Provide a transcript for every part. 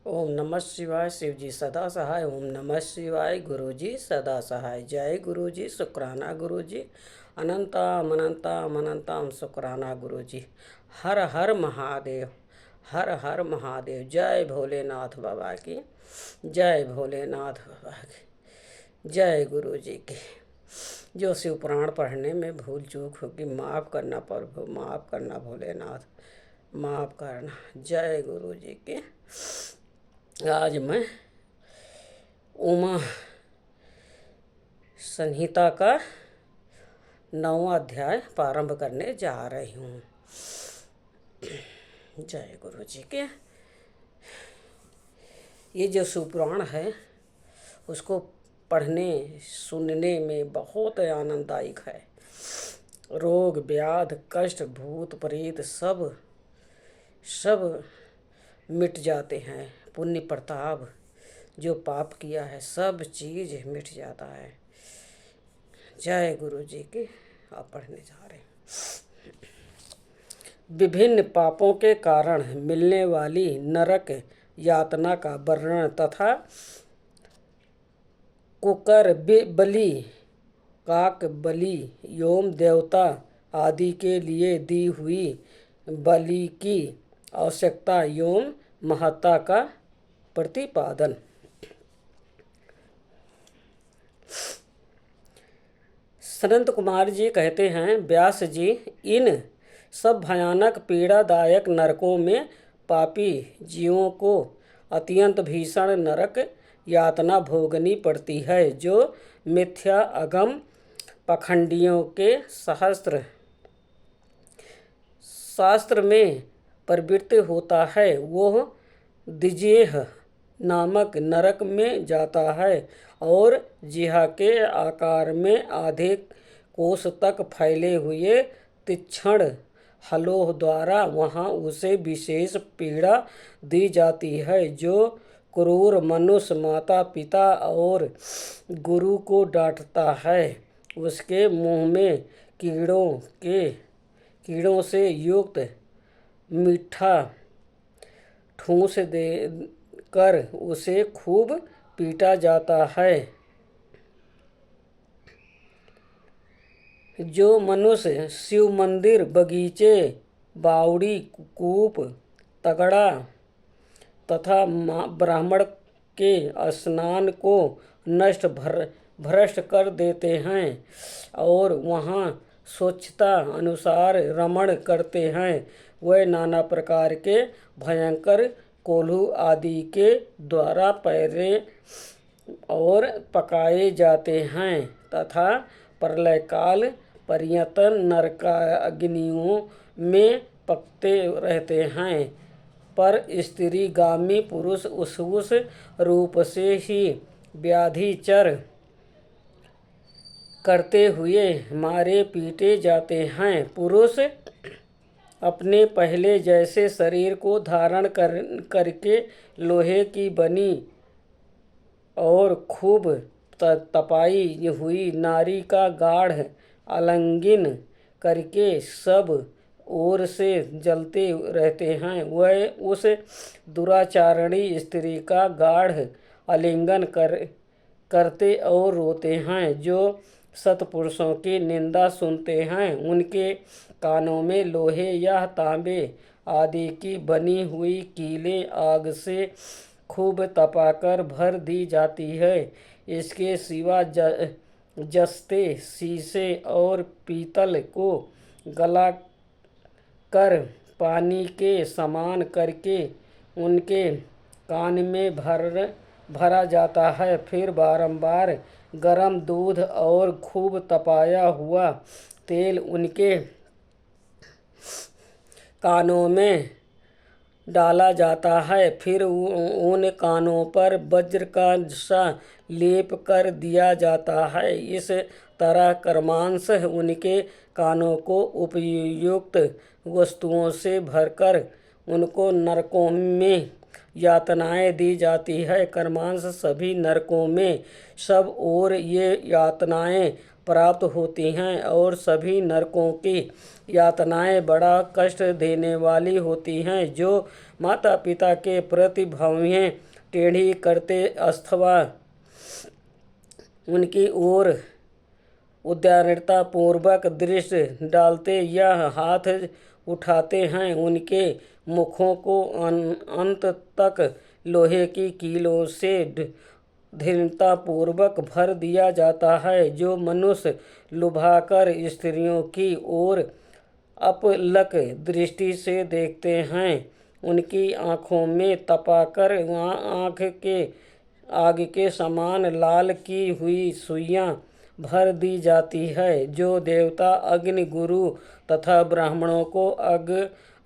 ओम नमः शिवाय। शिव जी सदा सहाय। ओम नमः शिवाय। गुरु जी सदा सहाय। जय गुरु जी। शुक्राना गुरु जी। अनंताम अनंताम अनंताम शुक्राना गुरु जी। हर हर महादेव। हर हर महादेव। जय भोलेनाथ बाबा की। जय भोलेनाथ बाबा की। जय गुरु जी की। जो शिव पुराण पढ़ने में भूल चूक होगी माफ़ करना प्रभु, माफ़ करना भोलेनाथ, माफ़ करना। जय गुरु जी की। आज मैं उमा संहिता का 9वां अध्याय प्रारंभ करने जा रही हूँ। जय गुरु जी के। ये जो शिवपुराण है उसको पढ़ने सुनने में बहुत आनंददायक है। रोग व्याध कष्ट भूत प्रेत सब सब मिट जाते हैं। पुण्य प्रताप जो पाप किया है सब चीज़ मिट जाता है। जय गुरु जी की। आप पढ़ने जा रहे हैं। विभिन्न पापों के कारण मिलने वाली नरक यातना का वर्णन तथा कुकर बलि, काक बलि, योम देवता आदि के लिए दी हुई बलि की आवश्यकता एवं महत्ता का प्रतिपादन। सनंत कुमार जी कहते हैं, व्यास जी, इन सब भयानक पीड़ादायक नरकों में पापी जीवों को अत्यंत भीषण नरक यातना भोगनी पड़ती है, जो मिथ्या अगम पाखंडियों के शास्त्र में प्रवृत्त होता है। वह द्विजेह नामक नरक में जाता है और जिहा के आकार में आधे कोस तक फैले हुए तीक्ष्ण हलों द्वारा वहाँ उसे विशेष पीड़ा दी जाती है, जो क्रूर मनुष्य माता पिता और गुरु को डांटता है। उसके मुंह में कीड़ों से युक्त मीठा ठूंस दे कर उसे खूब पीटा जाता है। जो मनुष्य शिव मंदिर, बगीचे, बावड़ी, कूप, तगड़ा तथा ब्राह्मण के स्नान को भ्रष्ट कर देते हैं और वहाँ स्वच्छता अनुसार रमण करते हैं, वह नाना प्रकार के भयंकर कोल्हू आदि के द्वारा पैरे और पकाए जाते हैं तथा प्रलयकाल पर्यंत नरकाग्नियों में पकते रहते हैं। पर स्त्रीगामी पुरुष उस रूप से ही व्याधिचर करते हुए मारे पीटे जाते हैं। पुरुष अपने पहले जैसे शरीर को धारण करके लोहे की बनी और खूब तपाई हुई नारी का गाढ़ आलिंगन करके सब ओर से जलते रहते हैं। वह उस दुराचारणी स्त्री का गाढ़ आलिंगन करते और रोते हैं। जो सत्पुरुषों की निंदा सुनते हैं उनके कानों में लोहे या तांबे आदि की बनी हुई कीलें आग से खूब तपाकर भर दी जाती है। इसके सिवा जस्ते, शीशे और पीतल को गला कर पानी के समान करके उनके कान में भरा जाता है। फिर बारंबार गरम दूध और खूब तपाया हुआ तेल उनके कानों में डाला जाता है। फिर उन कानों पर वज्र का सा लेप कर दिया जाता है। इस तरह कर्मांश उनके कानों को उपयुक्त वस्तुओं से भरकर उनको नरकों में यातनाएं दी जाती है। कर्मांश सभी नरकों में सब ओर ये यातनाएं प्राप्त होती हैं और सभी नरकों की यातनाएं बड़ा कष्ट देने वाली होती हैं। जो माता पिता के प्रति भवें टेढ़ी करते अथवा उनकी ओर उदारता पूर्वक दृष्टि डालते या हाथ उठाते हैं, उनके मुखों को अंत तक लोहे की कीलों से दृढ़तापूर्वक भर दिया जाता है। जो मनुष्य लुभाकर स्त्रियों की ओर अपलक दृष्टि से देखते हैं, उनकी आँखों में तपाकर आँख के आग के समान लाल की हुई सुइयाँ भर दी जाती है। जो देवता अग्नि गुरु तथा ब्राह्मणों को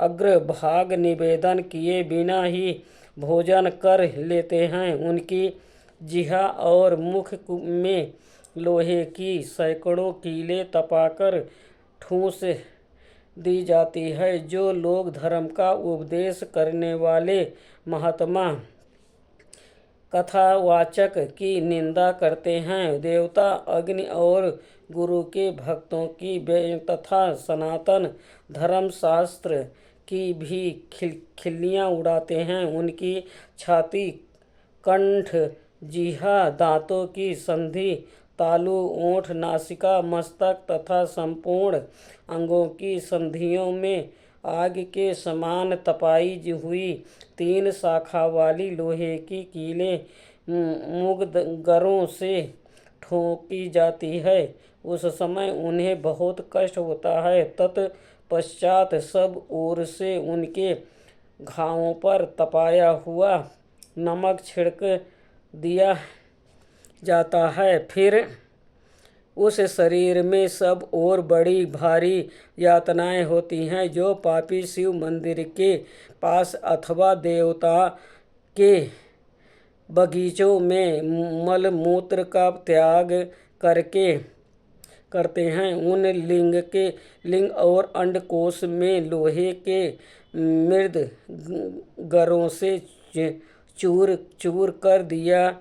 अग्रभाग निवेदन किए बिना ही भोजन कर लेते हैं, उनकी जिह्वा और मुख में लोहे की सैकड़ों कीलें तपाकर ठूंस दी जाती है। जो लोग धर्म का उपदेश करने वाले महात्मा कथावाचक की निंदा करते हैं, देवता अग्नि और गुरु के भक्तों की तथा सनातन धर्मशास्त्र की भी खिल्लियाँ उड़ाते हैं, उनकी छाती, कंठ, जिह्वा, दांतों की संधि, तालु, ओंठ, नासिका, मस्तक तथा संपूर्ण अंगों की संधियों में आग के समान तपाई हुई 3 शाखा वाली लोहे की कीलें मुग्धगरों से ठोकी जाती है। उस समय उन्हें बहुत कष्ट होता है। तत्पश्चात सब ओर से उनके घावों पर तपाया हुआ नमक छिड़क दिया जाता है। फिर उस शरीर में सब और बड़ी भारी यातनाएं होती हैं। जो पापी शिव मंदिर के पास अथवा देवता के बगीचों में मलमूत्र का त्याग करते हैं, उन लिंग और अंडकोश में लोहे के मृद गरों से चूर चूर कर दिया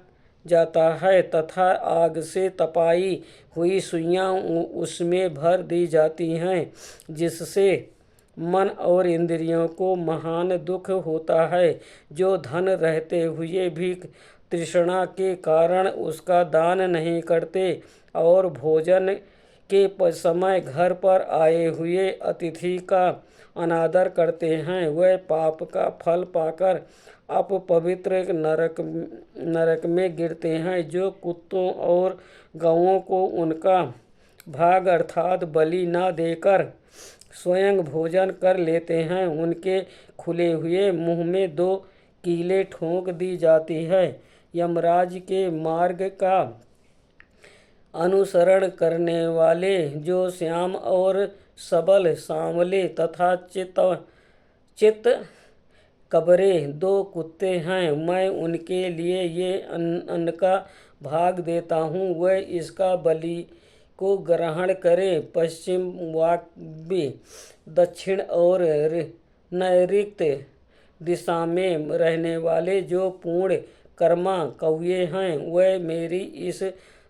जाता है तथा आग से तपाई हुई सुइयाँ उसमें भर दी जाती हैं, जिससे मन और इंद्रियों को महान दुख होता है। जो धन रहते हुए भी तृष्णा के कारण उसका दान नहीं करते और भोजन के समय घर पर आए हुए अतिथि का अनादर करते हैं, वह पाप का फल पाकर अपवित्र नरक में गिरते हैं। जो कुत्तों और गौओं को उनका भाग अर्थात बलि न देकर स्वयं भोजन कर लेते हैं, उनके खुले हुए मुंह में 2 कीलें ठोक दी जाती है। यमराज के मार्ग का अनुसरण करने वाले जो श्याम और सबल, सांवले तथा चित्त कबरे 2 कुत्ते हैं, मैं उनके लिए ये अन्न का भाग देता हूँ, वह इसका बलि को ग्रहण करें। पश्चिम, वायव्य, दक्षिण और नैऋत्य दिशा में रहने वाले जो पूर्ण कर्मा कौवे हैं, वह मेरी इस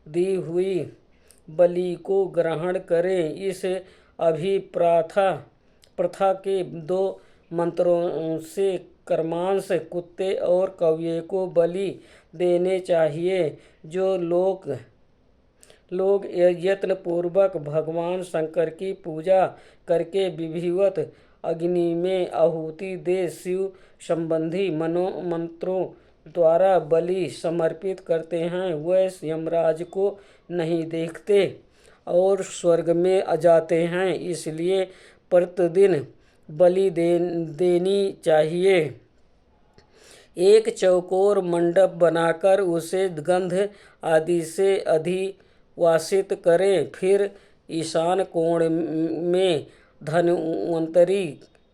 दी हुई बलि को ग्रहण करें। इस प्रथा के 2 मंत्रों से कर्मांश कुत्ते और कौवे को बलि देने चाहिए। जो लोग यत्नपूर्वक भगवान शंकर की पूजा करके विधिवत अग्नि में आहुति दे शिव संबंधी मंत्रों द्वारा बलि समर्पित करते हैं, वह यमराज को नहीं देखते और स्वर्ग में जाते हैं। इसलिए प्रतिदिन बलि देनी चाहिए। एक चौकोर मंडप बनाकर उसे गंध आदि से अधिवासित करें। फिर ईशान कोण में धन्वंतरि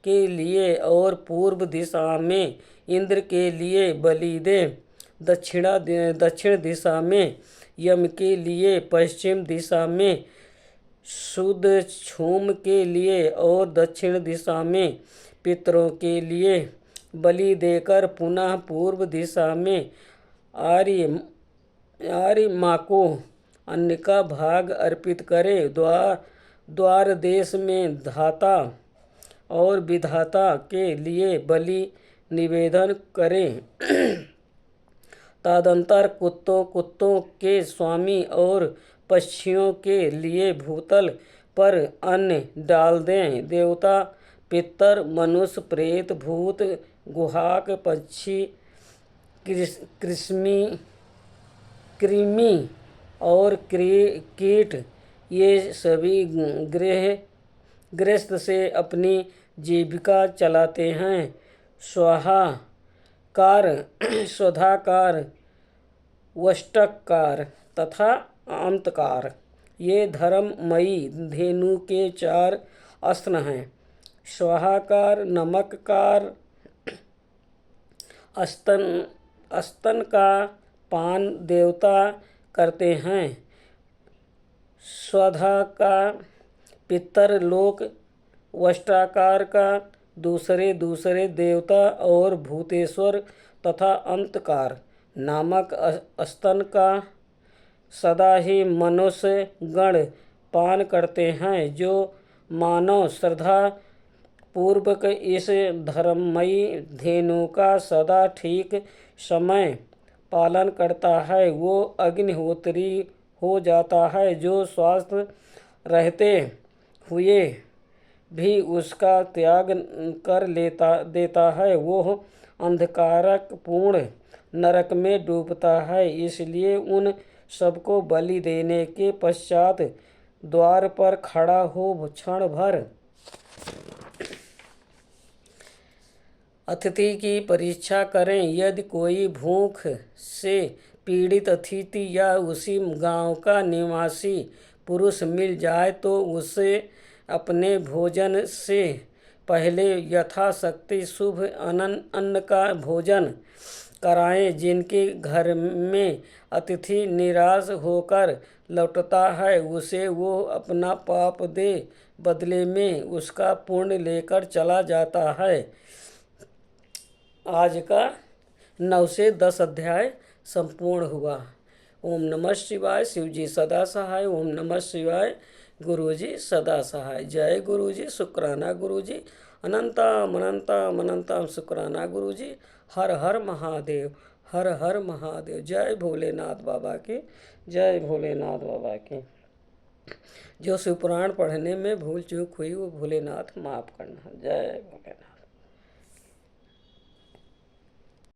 के लिए और पूर्व दिशा में इंद्र के लिए बलि दें। दक्षिण दिशा में यम के लिए, पश्चिम दिशा में शुद्धक्षुम के लिए और दक्षिण दिशा में पितरों के लिए बलि देकर पुनः पूर्व दिशा में आर्य माँ को अन्न का भाग अर्पित करें। द्वार देश में धाता और विधाता के लिए बलि निवेदन करें। तदंतर कुत्तों के स्वामी और पक्षियों के लिए भूतल पर अन्न डाल दें। देवता, पितर, मनुष्य, प्रेत, भूत, गुहाक, पक्षी, कृमि और कीट ये सभी गृहस्थ से अपनी जीविका चलाते हैं। स्वधाकार, वष्टकार तथा अंतकार ये धर्ममयी धेनु के 4 अस्त्र हैं। स्वाहाकार, नमककार, स्तन का पान देवता करते हैं। स्वधा का पितर लोक, वष्टाकार का दूसरे देवता और भूतेश्वर तथा अंतकार नामक स्तन का सदा ही मनुष्य गण पान करते हैं। जो मानव श्रद्धा पूर्वक इस धर्ममयी धेनु का सदा ठीक समय पालन करता है वो अग्निहोत्री हो जाता है। जो स्वस्थ रहते हुए भी उसका त्याग कर देता है वो अंधकारक पूर्ण नरक में डूबता है। इसलिए उन सबको बलि देने के पश्चात द्वार पर खड़ा हो क्षण भर अतिथि की परीक्षा करें। यदि कोई भूख से पीड़ित अतिथि या उसी गांव का निवासी पुरुष मिल जाए तो उसे अपने भोजन से पहले यथाशक्ति शुभ अन्न का भोजन कराएं। जिनके घर में अतिथि निराश होकर लौटता है उसे वो अपना पाप दे बदले में उसका पुण्य लेकर चला जाता है। आज का 9 से 10 अध्याय संपूर्ण हुआ। ओम नमः शिवाय। शिव जी सदा सहाय। ओम नमः शिवाय। गुरु जी सदा सहाय। जय गुरु जी। शुक्राना गुरु जी। अनंतम अनंतम अनंतम शुक्राना गुरु जी। हर हर महादेव। हर हर महादेव। जय भोलेनाथ बाबा की। जय भोलेनाथ बाबा की। जो शिवपुराण पढ़ने में भूल चूक हुई वो भोलेनाथ माफ़ करना। जय भोलेनाथ।